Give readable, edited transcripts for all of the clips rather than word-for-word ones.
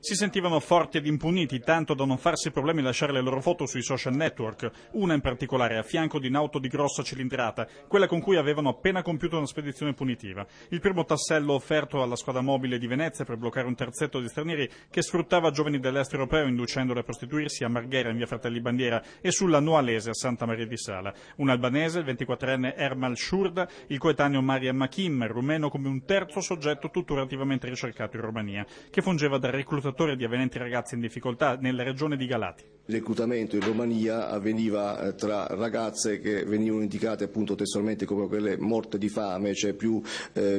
Si sentivano forti ed impuniti, tanto da non farsi problemi lasciare le loro foto sui social network, una in particolare a fianco di un'auto di grossa cilindrata, quella con cui avevano appena compiuto una spedizione punitiva. Il primo tassello offerto alla squadra mobile di Venezia per bloccare un terzetto di stranieri che sfruttava giovani dell'est europeo inducendoli a prostituirsi a Marghera in via Fratelli Bandiera e sulla Noalese a Santa Maria di Sala. Un albanese, il 24enne Ermal Shurda, il coetaneo Mariam Hakim, rumeno come un terzo soggetto tuttora attivamente ricercato in Romania, che fungeva da reclutatore di avvenenti ragazzi in difficoltà nella regione di Galati. Il reclutamento in Romania avveniva tra ragazze che venivano indicate appunto testualmente come quelle morte di fame, cioè più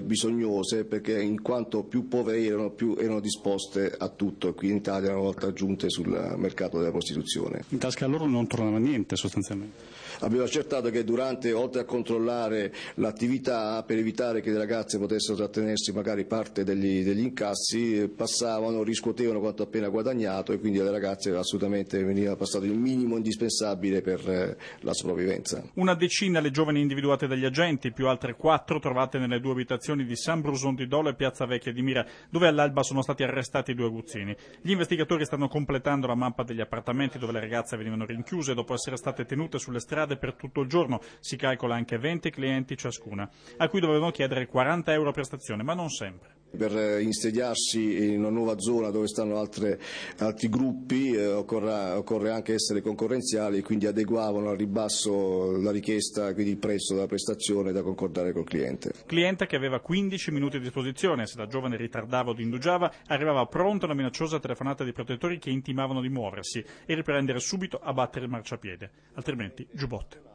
bisognose, perché in quanto più povere erano, più erano disposte a tutto, e qui in Italia erano volte aggiunte sul mercato della prostituzione. In tasca a loro non tornava niente sostanzialmente. Abbiamo accertato che oltre a controllare l'attività per evitare che le ragazze potessero trattenersi magari parte degli incassi, passavano, riscuotevano quanto appena guadagnato, e quindi alle ragazze assolutamente veniva passato il minimo indispensabile per la sopravvivenza. Una decina le giovani individuate dagli agenti, più altre 4 trovate nelle 2 abitazioni di San Bruson di Dolo e Piazza Vecchia di Mira, dove all'alba sono stati arrestati 2 aguzzini. Gli investigatori stanno completando la mappa degli appartamenti dove le ragazze venivano rinchiuse dopo essere state tenute sulle strade per tutto il giorno. Si calcola anche 20 clienti ciascuna, a cui dovevano chiedere 40 euro per stazione, ma non sempre. Per insediarsi in una nuova zona dove stanno altri gruppi occorre anche essere concorrenziali, quindi adeguavano al ribasso la richiesta, quindi il prezzo della prestazione da concordare col cliente. Cliente che aveva 15 minuti a disposizione, se la giovane ritardava o indugiava arrivava pronta una minacciosa telefonata di protettori che intimavano di muoversi e riprendere subito a battere il marciapiede, altrimenti giubbotte.